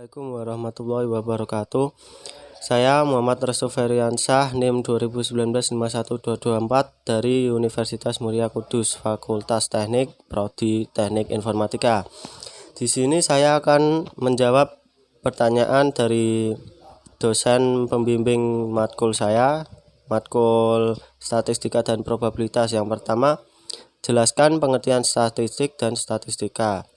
Assalamualaikum warahmatullahi wabarakatuh. Saya Muhammad Restu Feriansyah, NIM 2019-51224 dari Universitas Muria Kudus, Fakultas Teknik, Prodi Teknik Informatika. Di sini saya akan menjawab pertanyaan dari dosen pembimbing matkul saya, matkul statistika dan probabilitas. Yang pertama, jelaskan pengertian statistik dan statistika.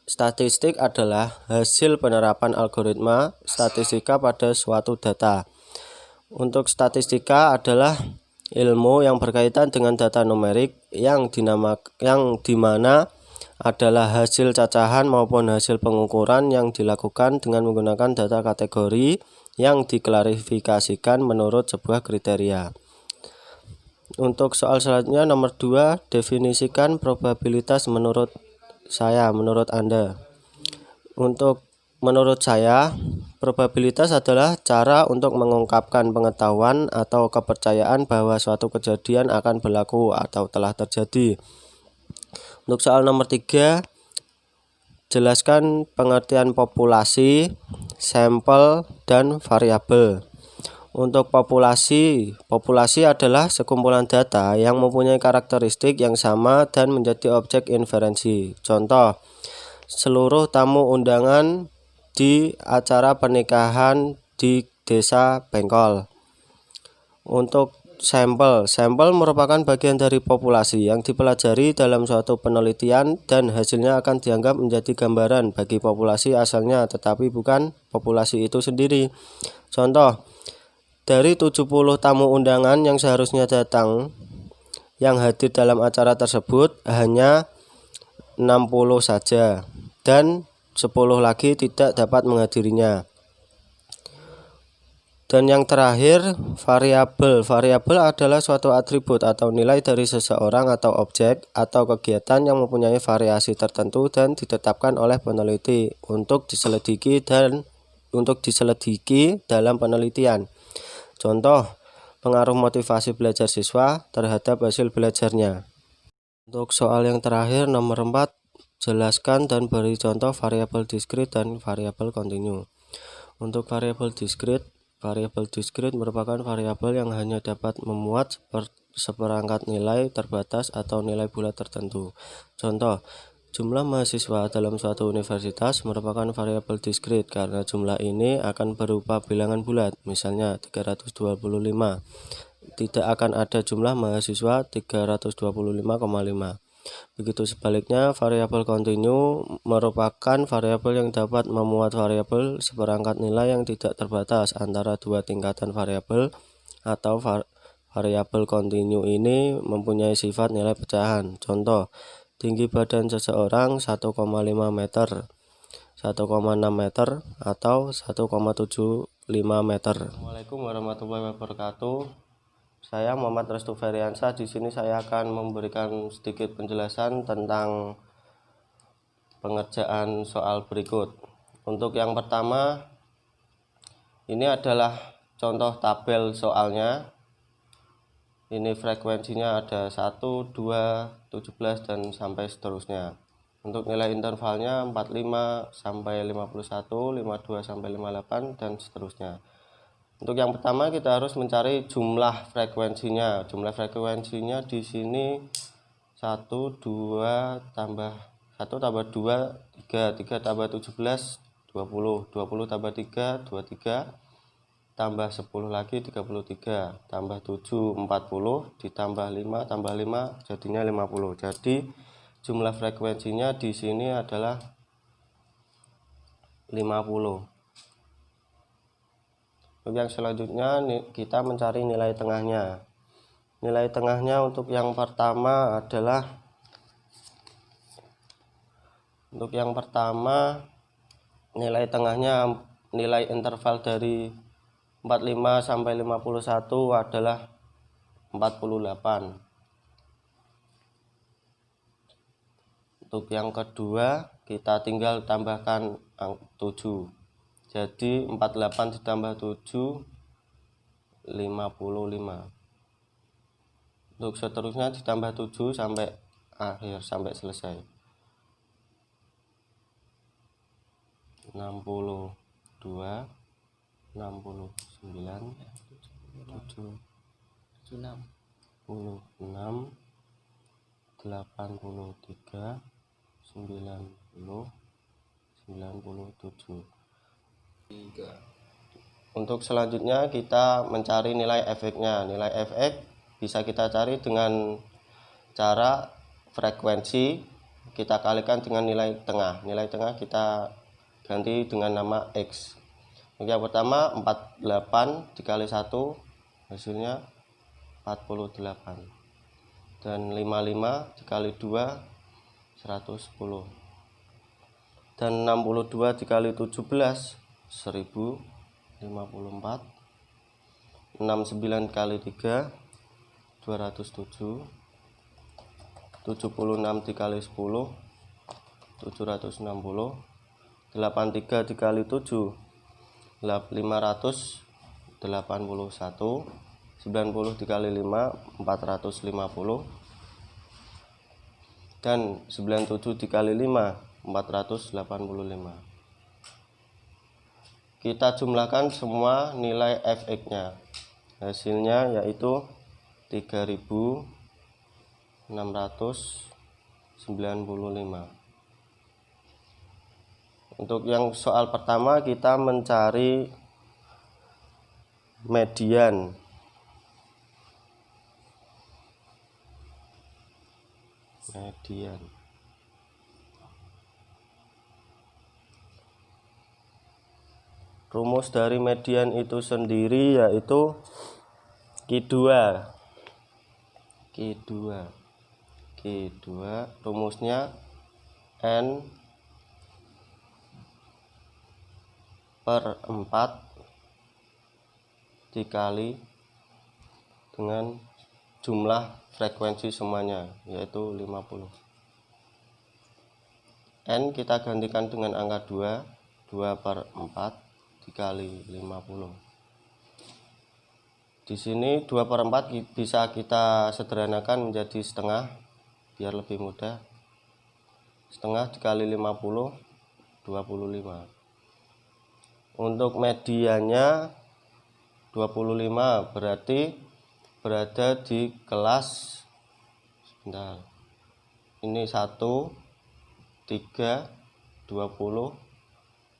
Statistik adalah hasil penerapan algoritma statistika pada suatu data. Untuk statistika adalah ilmu yang berkaitan dengan data numerik yang dimana adalah hasil cacahan maupun hasil pengukuran yang dilakukan dengan menggunakan data kategori yang diklarifikasikan menurut sebuah kriteria. Untuk soal selanjutnya nomor 2, definisikan probabilitas menurut Anda. Menurut saya, probabilitas adalah cara untuk mengungkapkan pengetahuan atau kepercayaan bahwa suatu kejadian akan berlaku atau telah terjadi. Untuk soal nomor 3, jelaskan pengertian populasi, sampel, dan variabel. Untuk populasi adalah sekumpulan data yang mempunyai karakteristik yang sama dan menjadi objek inferensi. Contoh, seluruh tamu undangan di acara pernikahan di desa Bengkol. Untuk sampel merupakan bagian dari populasi yang dipelajari dalam suatu penelitian dan hasilnya akan dianggap menjadi gambaran bagi populasi asalnya, tetapi bukan populasi itu sendiri. Contoh, dari 70 tamu undangan yang seharusnya datang, yang hadir dalam acara tersebut hanya 60 saja, dan 10 lagi tidak dapat menghadirinya. Dan yang terakhir, variabel adalah suatu atribut atau nilai dari seseorang atau objek atau kegiatan yang mempunyai variasi tertentu dan ditetapkan oleh peneliti untuk diselidiki dalam penelitian. Contoh, pengaruh motivasi belajar siswa terhadap hasil belajarnya. Untuk soal yang terakhir nomor 4, jelaskan dan beri contoh variabel diskrit dan variabel kontinu. Untuk variabel diskrit merupakan variabel yang hanya dapat memuat seperangkat nilai terbatas atau nilai bulat tertentu. Contoh, jumlah mahasiswa dalam suatu universitas merupakan variabel diskrit karena jumlah ini akan berupa bilangan bulat, misalnya 325. Tidak akan ada jumlah mahasiswa 325,5. Begitu sebaliknya, variabel kontinu merupakan variabel yang dapat memuat variabel seperangkat nilai yang tidak terbatas antara dua tingkatan variabel, atau variabel kontinu ini mempunyai sifat nilai pecahan. Contoh, tinggi badan seseorang 1,5 meter, 1,6 meter, atau 1,75 meter. Assalamualaikum warahmatullahi wabarakatuh. Saya Muhammad Restu Feriansyah. Di sini saya akan memberikan sedikit penjelasan tentang pengerjaan soal berikut. Untuk yang pertama, ini adalah contoh tabel soalnya. Ini frekuensinya ada 1, 2, 17 dan sampai seterusnya. Untuk nilai intervalnya 45 sampai 51, 52 sampai 58 dan seterusnya. Untuk yang pertama kita harus mencari jumlah frekuensinya. Jumlah frekuensinya di sini 1, 2 tambah 1 tambah 2, 3 tambah 17, 20 tambah 3, 23, tambah 10 lagi 33, tambah 7, 40, ditambah 5 tambah 5 jadinya 50. Jadi jumlah frekuensinya di sini adalah 50. Yang selanjutnya kita mencari nilai tengahnya. Nilai tengahnya untuk yang pertama adalah nilai tengahnya, nilai interval dari 45 sampai 51 adalah 48. Untuk yang kedua kita tinggal tambahkan 7. Jadi 48 ditambah 7, 55. Untuk seterusnya ditambah 7 sampai akhir, sampai selesai. 62, 69, 76, 83, 90, 97. Untuk selanjutnya kita mencari nilai efeknya. Nilai efek bisa kita cari dengan cara frekuensi kita kalikan dengan nilai tengah. Nilai tengah kita ganti dengan nama X. Yang pertama 48 dikali 1 hasilnya 48. Dan 55 dikali 2 110. Dan 62 dikali 17 1054. 69 kali 3 207. 76 dikali 10 760. 83 dikali 7 581. 90 dikali 5 450. Dan 97 dikali 5 485. Kita jumlahkan semua nilai fx-nya. Hasilnya yaitu 3695. Untuk yang soal pertama kita mencari median. Rumus dari median itu sendiri yaitu Q2. Rumusnya N per 4 dikali dengan jumlah frekuensi semuanya yaitu 50. N kita gantikan dengan angka 2 per 4 dikali 50. Di sini 2 per 4 bisa kita sederhanakan menjadi setengah biar lebih mudah. Setengah dikali 50 25. Untuk mediannya 25 berarti berada di kelas sebentar. Ini 1 3 20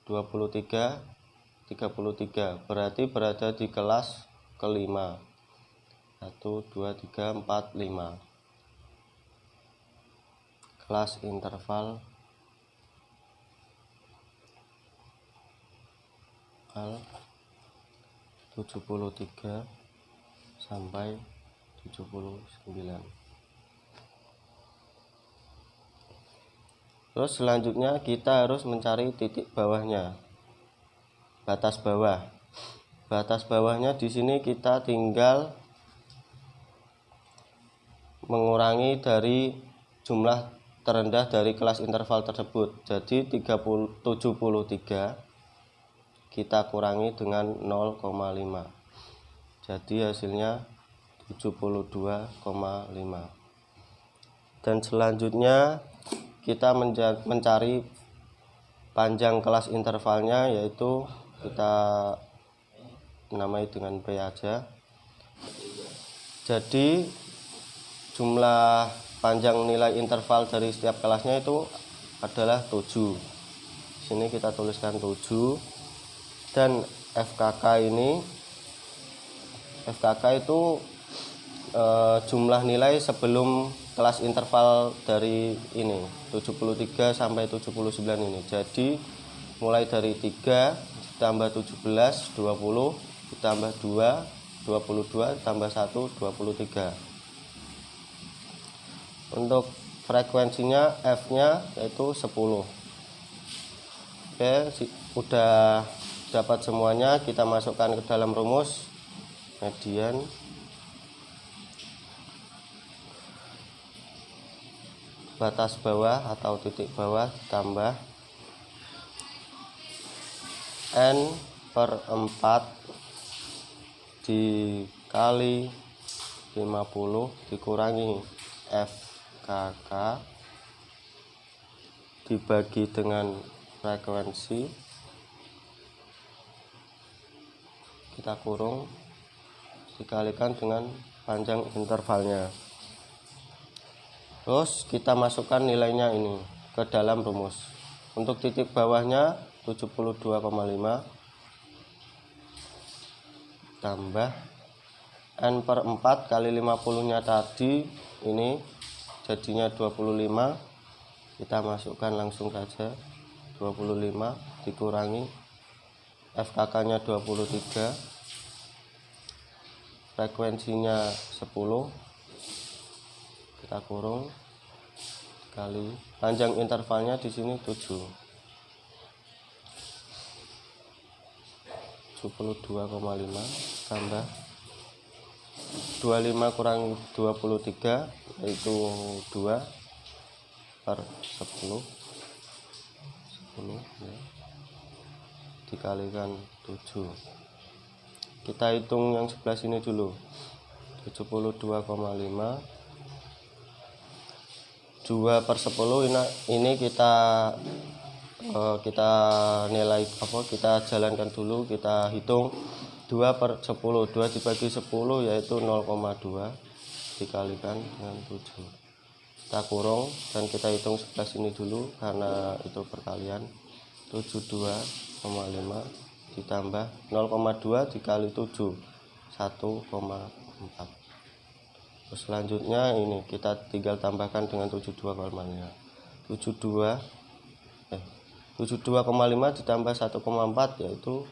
23 33 berarti berada di kelas kelima. 1 2 3 4 5. Kelas interval 73 sampai 79. Terus selanjutnya kita harus mencari titik bawahnya. Batas bawah. Batas bawahnya di sini kita tinggal mengurangi dari jumlah terendah dari kelas interval tersebut. Jadi 73 kita kurangi dengan 0,5. Jadi hasilnya 72,5. Dan selanjutnya kita mencari panjang kelas intervalnya, yaitu kita namai dengan P aja. Jadi jumlah panjang nilai interval dari setiap kelasnya itu adalah 7. Sini kita tuliskan 7. Dan FKK itu jumlah nilai sebelum kelas interval dari ini 73 sampai 79 ini. Jadi mulai dari 3 ditambah 17 20 ditambah 2 22 tambah 1 23. Untuk frekuensinya F-nya yaitu 10. Oke, udah dapat semuanya, kita masukkan ke dalam rumus median. Batas bawah atau titik bawah tambah N per 4 dikali 50 dikurangi FKK dibagi dengan frekuensi kita kurung dikalikan dengan panjang intervalnya. Terus kita masukkan nilainya ini ke dalam rumus. Untuk titik bawahnya 72,5 tambah N per 4 kali 50 nya tadi ini jadinya 25. Kita masukkan langsung saja 25 dikurangi FKK nya 23, frekuensinya 10, kita kurung kali panjang intervalnya di sini 72,5 tambah 25 kurangi 23 yaitu 2 per 10 ya, dikalikan 7. Kita hitung yang sebelah sini dulu. 72,5 2 per 10 ini kita nilai kita jalankan dulu, kita hitung 2 per 10, 2 dibagi 10 yaitu 0,2 dikalikan dengan 7. Kita kurung dan kita hitung sebelah sini dulu karena itu perkalian. 72,5 ditambah 0,2 dikali 7 1,4. Terus selanjutnya ini kita tinggal tambahkan dengan 72,5 ditambah 1,4 yaitu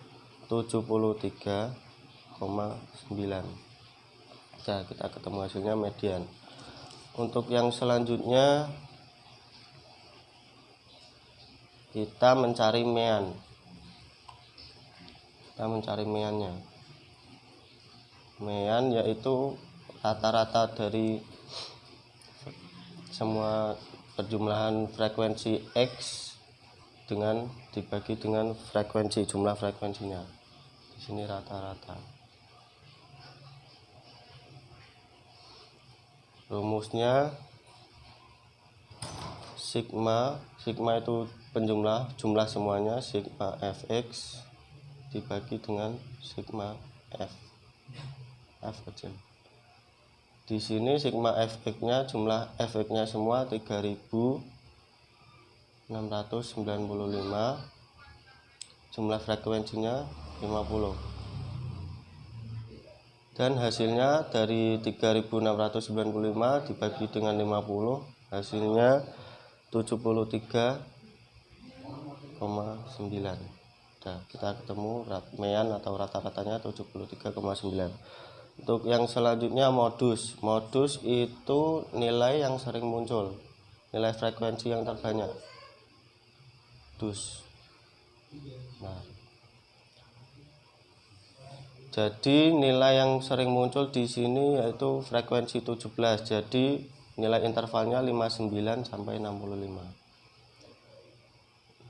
73,9. Nah, kita ketemu hasilnya median. Untuk yang selanjutnya kita mencari mean. Kita mencari meannya. Mean yaitu rata-rata dari semua perjumlahan frekuensi X dengan dibagi dengan frekuensi, jumlah frekuensinya. Di sini rata-rata. Rumusnya sigma itu jumlah semuanya, sigma fx dibagi dengan sigma f kecil. Di sini sigma fx-nya, jumlah fx-nya semua 3695, jumlah frekuensinya 50. Dan hasilnya dari 3695 dibagi dengan 50, hasilnya 73,9. Nah, kita ketemu mean atau rata-ratanya 73,9. Untuk yang selanjutnya modus itu nilai yang sering muncul, nilai frekuensi yang terbanyak, Nah, jadi nilai yang sering muncul di sini yaitu frekuensi 17. Jadi nilai intervalnya 59 sampai 65.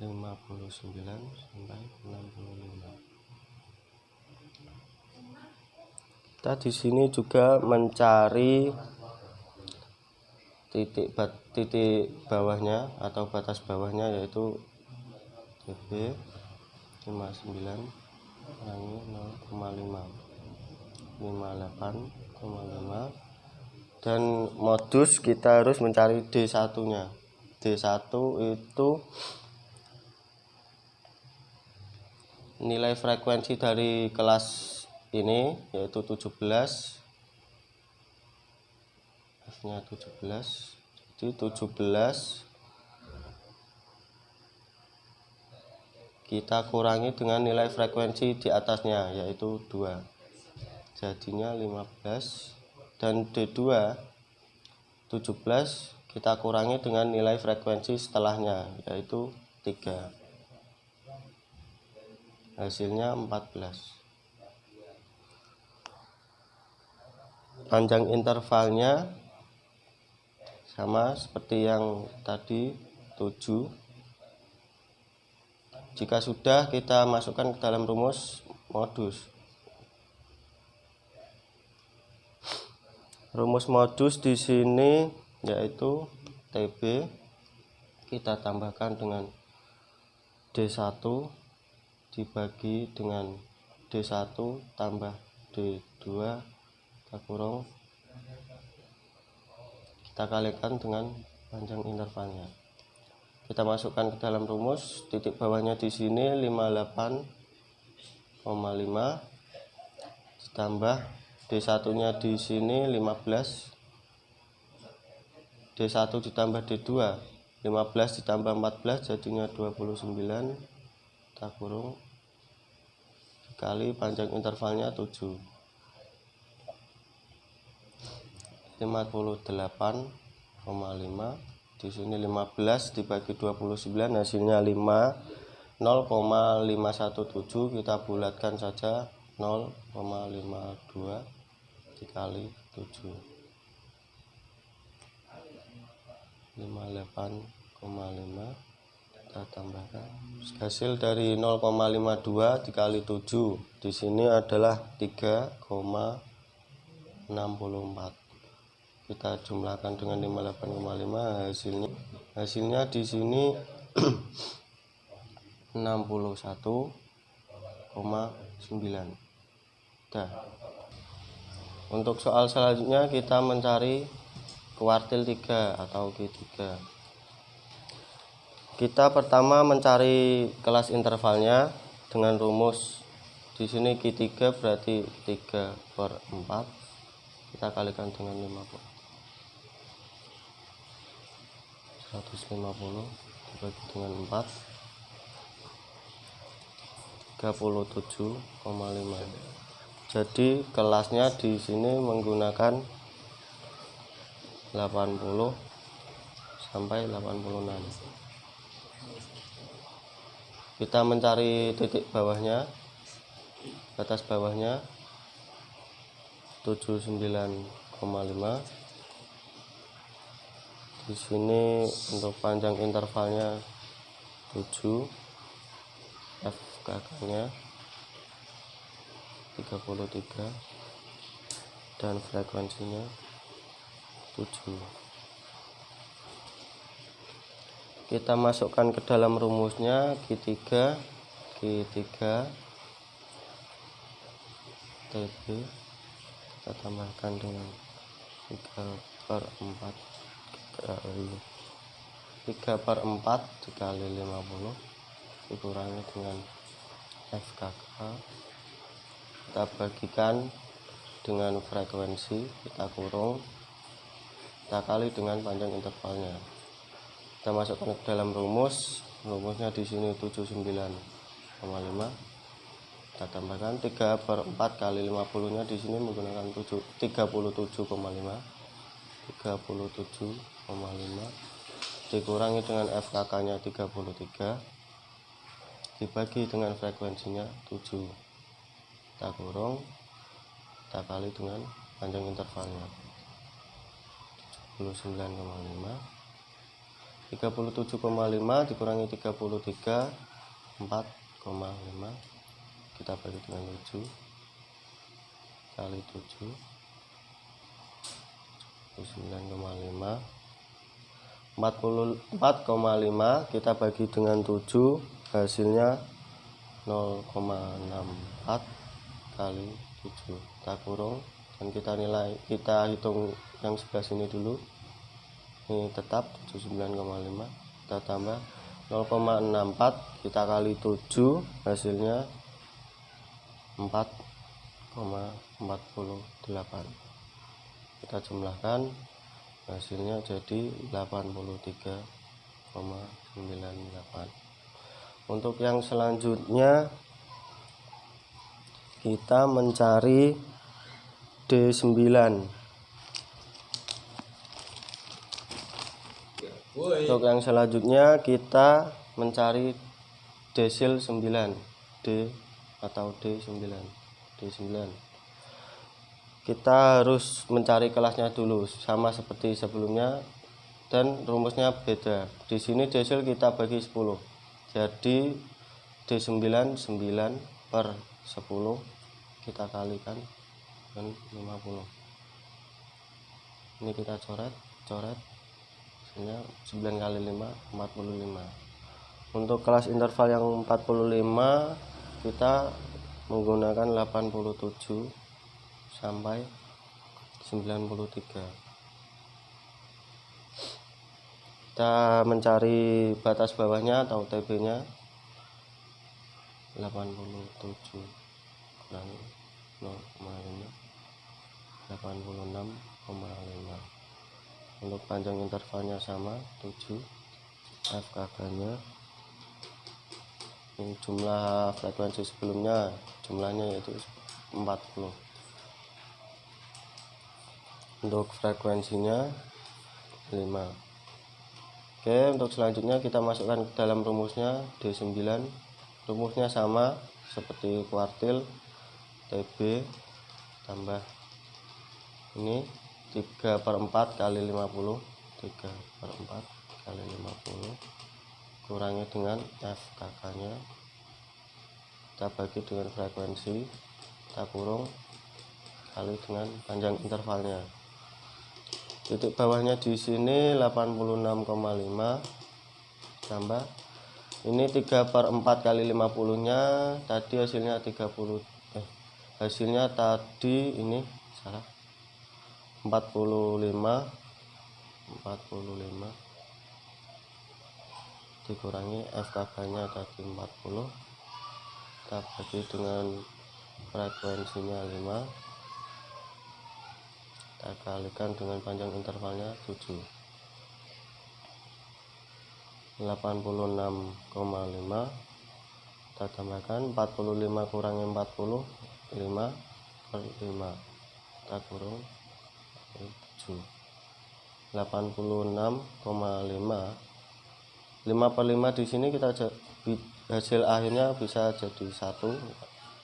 59 sampai 65. Kita di sini juga mencari titik bawahnya atau batas bawahnya yaitu TB 59 kurangi 0,5 58,5. Dan modus kita harus mencari D1 nya. D1 itu nilai frekuensi dari kelas ini yaitu 17, F nya 17. Jadi 17 kita kurangi dengan nilai frekuensi di atasnya yaitu 2, jadinya 15. Dan D2 17 kita kurangi dengan nilai frekuensi setelahnya yaitu 3, hasilnya 14. Panjang intervalnya sama seperti yang tadi 7. Jika sudah, kita masukkan ke dalam rumus modus. Rumus modus di sini yaitu TB kita tambahkan dengan D1 dibagi dengan D1 tambah D2 kita kurung, kita kalikan dengan panjang intervalnya. Kita masukkan ke dalam rumus. Titik bawahnya di sini 58,5 ditambah D1-nya di sini 15. D1 ditambah D2 15 ditambah 14 jadinya 29, kita kurung dikali panjang intervalnya 7, 58,5. Di sini 15 dibagi 29 hasilnya 0,517, kita bulatkan saja 0,52 dikali 7, 58,5. Kita tambahkan hasil dari 0,52 dikali 7 di sini adalah 3,64. Kita jumlahkan dengan 58,5, hasilnya di sini 61,9. Untuk soal selanjutnya kita mencari kuartil 3 atau Q3. Kita pertama mencari kelas intervalnya dengan rumus di sini Q3 berarti 3/4, kita kalikan dengan 150 dibagi dengan 4, 37,5. Jadi kelasnya di sini menggunakan 80 sampai 86. Kita mencari titik bawahnya, batas bawahnya 79,5. Di sini untuk panjang intervalnya 7, FKK-nya 33 dan frekuensinya 7. Kita masukkan ke dalam rumusnya Q3 TB, kita tambahkan dengan 3/4 dikali 50 dikurangi dengan FKK, kita bagikan dengan frekuensi, kita kurung, kita kali dengan panjang intervalnya. Kita masukkan ke dalam rumusnya di sini 79,5. Kita tambahkan 3/4 kali 50-nya di sini menggunakan 37,5 dikurangi dengan FKK-nya 33 dibagi dengan frekuensinya 7, kita kurung, kita kali dengan panjang intervalnya 79,5. 37,5 dikurangi 33, 4,5, kita bagi dengan 7 kali 7, 9,5. 44,5 kita bagi dengan 7, hasilnya 0,64 kali 7, kita kurung dan kita hitung yang sebelah sini dulu. Ini tetap 79,5, kita tambah 0,64, kita kali 7, hasilnya 4,48. Kita jumlahkan, hasilnya jadi 83,98. Untuk yang selanjutnya kita mencari D9. Untuk yang selanjutnya kita mencari desil 9, D atau D9. Kita harus mencari kelasnya dulu sama seperti sebelumnya dan rumusnya beda. Di sini desil kita bagi 10. Jadi D9 9/10 kita kalikan dengan 50. Ini kita coret. Hasilnya 9 kali 5 45. Untuk kelas interval yang 45 kita menggunakan 87 sampai 93. Kita mencari batas bawahnya atau TB nya 87 kurangi 0,5 86,5. Untuk panjang intervalnya sama 7. FKK nya ini jumlah frekuensi sebelumnya, jumlahnya yaitu 40. Untuk frekuensinya 5. Oke, untuk selanjutnya kita masukkan ke dalam rumusnya D9. Rumusnya sama seperti kuartil, TB tambah ini 3/4 kali 50, 3/4 kali 50 kurangi dengan FKK nya, kita bagi dengan frekuensi, kita kurung kali dengan panjang intervalnya. Titik bawahnya di sini 86,5 tambah ini 3/4 kali 50 nya tadi hasilnya 30, hasilnya tadi ini salah 45 dikurangi FKK nya tadi 40, kita bagi dengan frekuensinya 5, kita kalikan dengan panjang intervalnya 7. 86,5 kita tambahkan 45 kurangi 40 5/5, kita kurung 7. 86,5 5/5 di sini kita hasil akhirnya bisa jadi 1,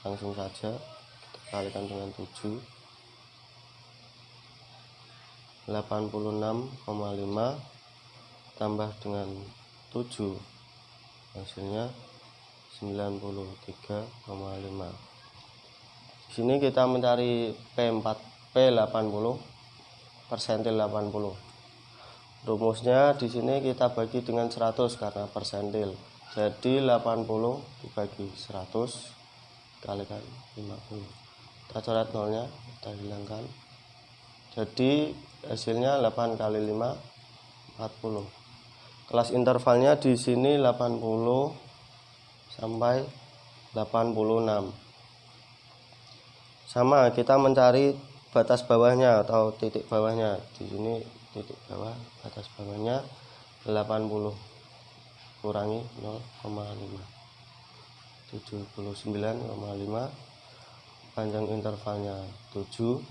langsung saja kita kalikan dengan 7. 86,5 tambah dengan 7 hasilnya 93,5. Di sini kita mencari P80 persentil 80. Rumusnya di sini kita bagi dengan 100 karena persentil. Jadi 80 dibagi 100 kalikan 50. Kita coret nolnya, kita hilangkan. Jadi hasilnya 8 kali 5 40. Kelas intervalnya di sini 80 sampai 86. Sama, kita mencari batas bawahnya atau titik bawahnya. Di sini titik bawah, batas bawahnya 80 kurangi 0,5 79,5. Panjang intervalnya 7.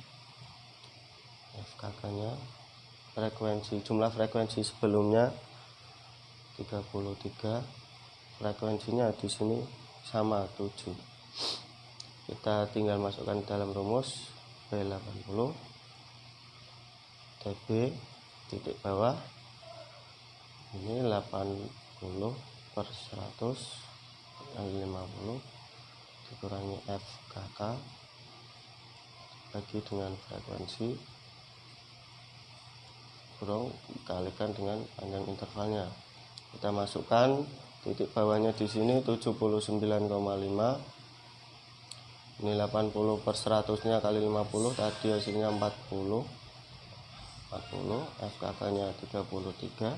FKK nya jumlah frekuensi sebelumnya 33, frekuensinya di sini sama 7. Kita tinggal masukkan ke dalam rumus P80 TB titik bawah ini 80/100 kali 50 dikurangi FKK bagi dengan frekuensi kurung dikalikan dengan panjang intervalnya. Kita masukkan titik bawahnya di sini 79,5. Ini 80/100 nya kali 50 tadi hasilnya 40. FKK nya 33.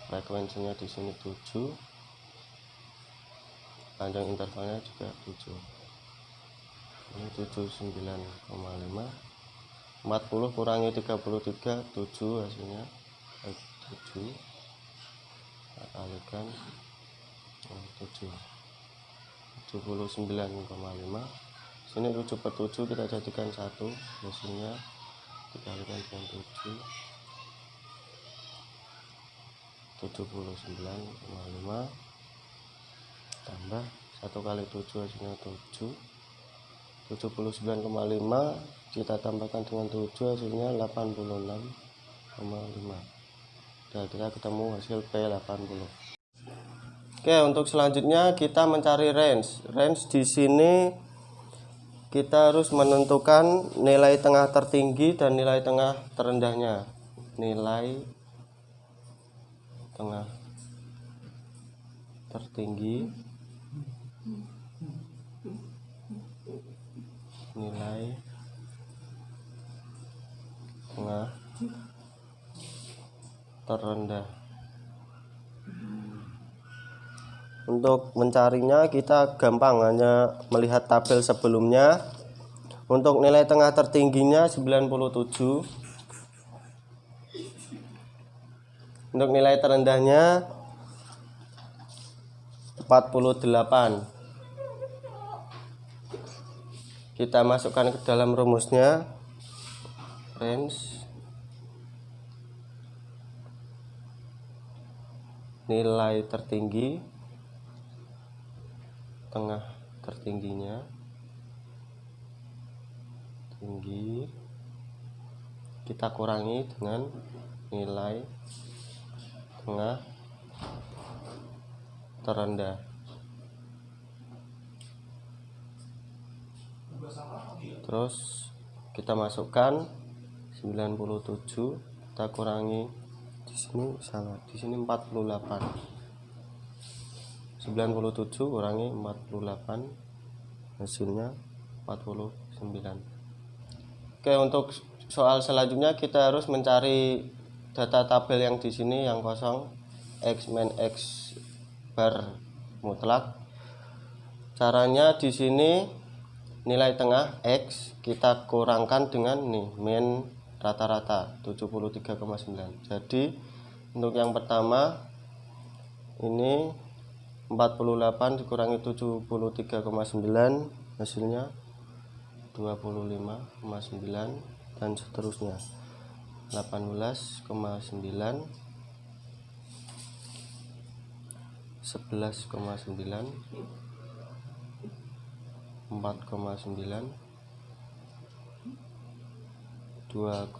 Frekuensinya di sini 7. Panjang intervalnya juga 7. Ini 79,5. 40 kurangi 33 7 hasilnya 7, kita kalikan 7 79,5. Sini 7/7 kita jadikan 1, hasilnya dikalikan dengan 7 79,5 tambah 1 kali 7 hasilnya 7. 79,5 kita tambahkan dengan 7 hasilnya 86,5. Dan kita ketemu hasil P80. Oke, untuk selanjutnya kita mencari range. Range di sini kita harus menentukan nilai tengah tertinggi dan nilai tengah terendahnya. Nilai tengah tertinggi nilai tengah terendah. Untuk mencarinya kita gampang, hanya melihat tabel sebelumnya. Untuk nilai tengah tertingginya 97. Untuk nilai terendahnya 48. Kita masukkan ke dalam rumusnya. Range nilai tertinggi tengah tertingginya tinggi kita kurangi dengan nilai tengah terendah. Terus kita masukkan 97, kita kurangi, di sini salah, di sini 48. 97 kurangi 48, hasilnya 49. Oke, untuk soal selanjutnya kita harus mencari data tabel yang di sini yang kosong, X min X bar mutlak. Caranya di sini nilai tengah X kita kurangkan dengan nih min rata-rata 73,9. Jadi untuk yang pertama ini 48 dikurangi 73,9, hasilnya 25,9 dan seterusnya. 18,9, 11,9, 4,9, 2,1,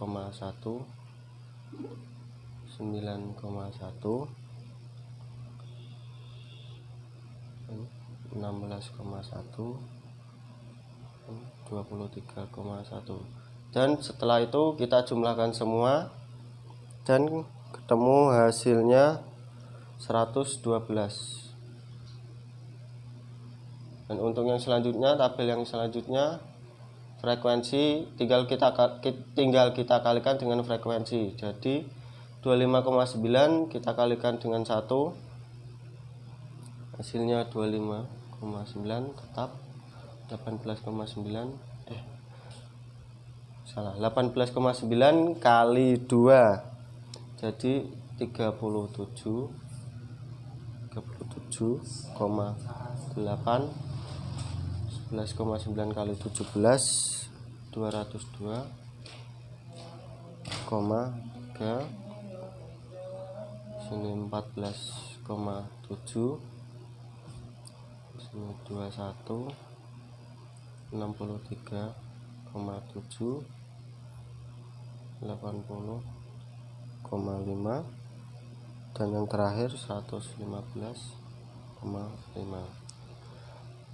9,1, 16,1, 23,1. Dan setelah itu kita jumlahkan semua dan ketemu hasilnya 112. Dan untuk yang selanjutnya, tabel yang selanjutnya, frekuensi tinggal kita kalikan dengan frekuensi. Jadi 25,9 kita kalikan dengan 1, hasilnya 25,9 tetap 18,9 kali 2 jadi 37,8. 11,9 kali 17 202,3. Sini 14,7, sini 21, 63,7, 80,5 dan yang terakhir 115,5.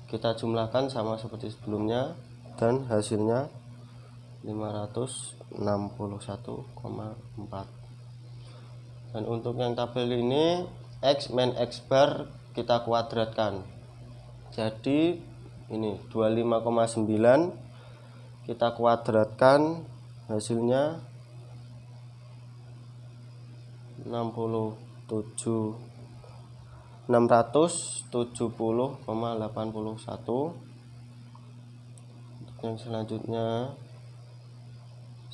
Kita jumlahkan sama seperti sebelumnya dan hasilnya 561,4. Dan untuk yang tabel ini X min X bar kita kuadratkan. Jadi ini 25,9 kita kuadratkan, hasilnya 670,81. Yang selanjutnya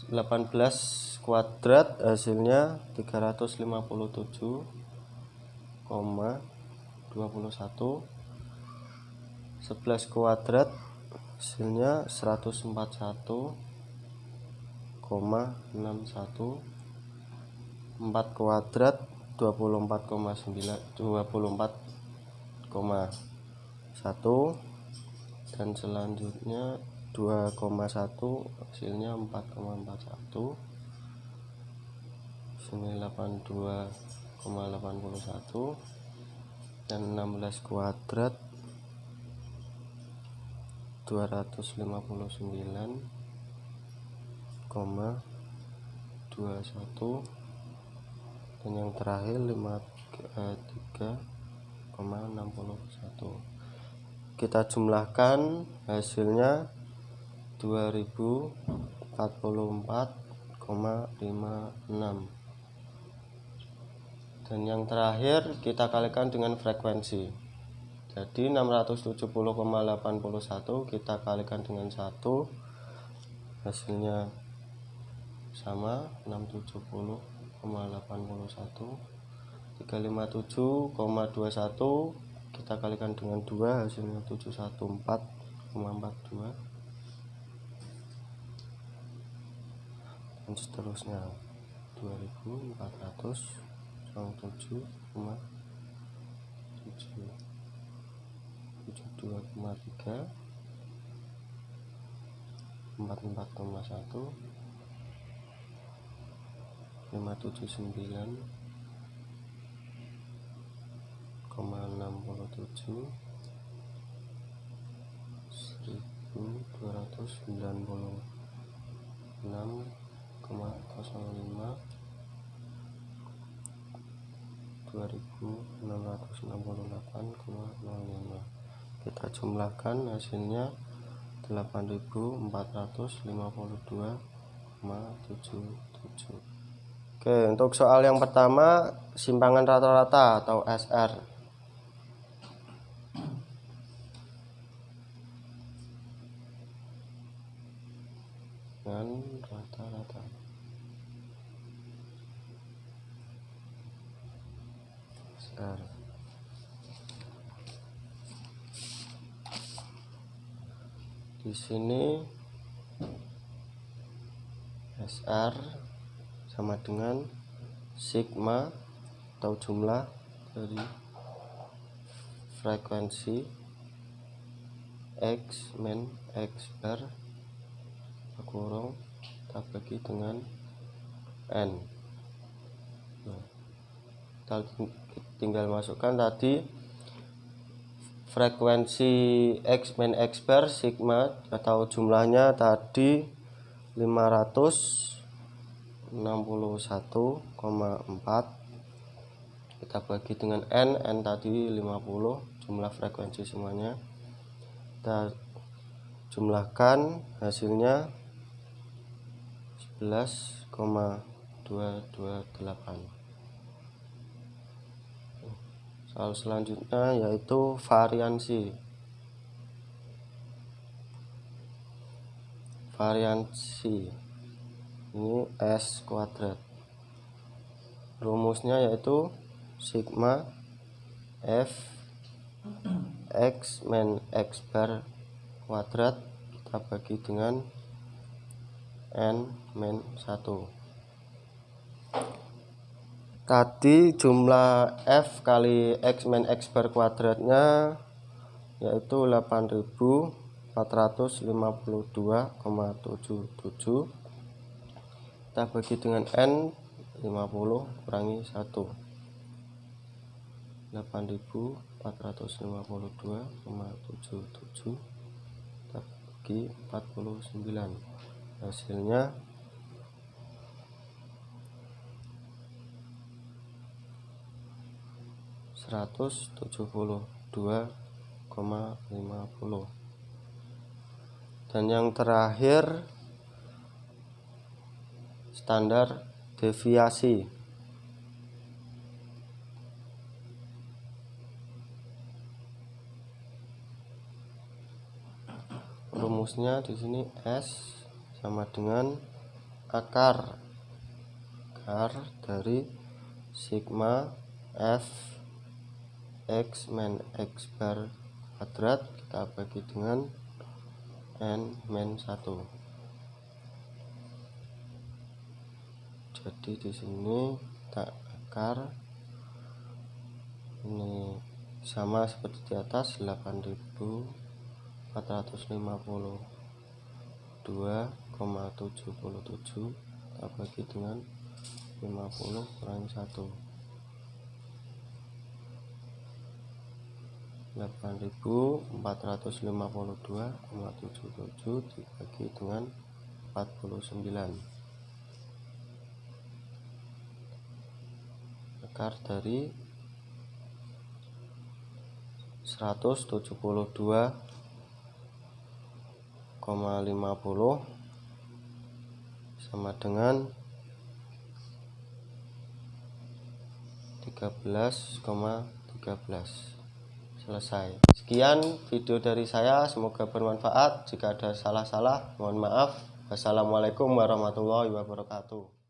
18 kuadrat, hasilnya 357,21. 11 kuadrat, hasilnya 141,61. 4 kuadrat 24,1 dan selanjutnya 2,1, hasilnya 4,41. Sini 82,81 dan 16 kuadrat 259,21 dan yang terakhir 3,61. Kita jumlahkan, hasilnya 2044,56. Dan yang terakhir kita kalikan dengan frekuensi. Jadi 670,81 kita kalikan dengan 1, hasilnya sama 670,81. 357,21 kita kalikan dengan 2, hasilnya 714,42, dan seterusnya 2407,7, 72,3, 44,1, 579,67, 1296,05, 2668,05. Kita jumlahkan, hasilnya 8452,77. Oke, untuk soal yang pertama, simpangan rata-rata atau SR. Dengan rata-rata. SR. Di sini SR sama dengan sigma atau jumlah dari frekuensi X min X bar kurung kita bagi dengan N. Nah, kita tinggal masukkan tadi frekuensi X min X bar sigma atau jumlahnya tadi 561,4, kita bagi dengan N tadi 50, jumlah frekuensi semuanya kita jumlahkan, hasilnya 11,228. Soal selanjutnya yaitu variansi. Ini S kuadrat. Rumusnya yaitu sigma F X min X bar kuadrat kita bagi dengan N min 1. Tadi jumlah F kali X min X bar kuadratnya yaitu 8452,77. Kita bagi dengan N 50 kurangi 1, 8452,77 kita bagi 49, hasilnya 172,50. Dan yang terakhir standar deviasi. Rumusnya di sini S sama dengan akar dari sigma F X min X bar kuadrat kita bagi dengan N min 1. Jadi di sini kita akar ini sama seperti di atas 8452,77 kita bagi dengan 50 kurangi 1, 8452,77 dibagi dengan 49. Akar dari 172 sama dengan 13,13. Selesai. Sekian video dari saya, semoga bermanfaat. Jika ada salah-salah mohon maaf. Wassalamualaikum warahmatullahi wabarakatuh.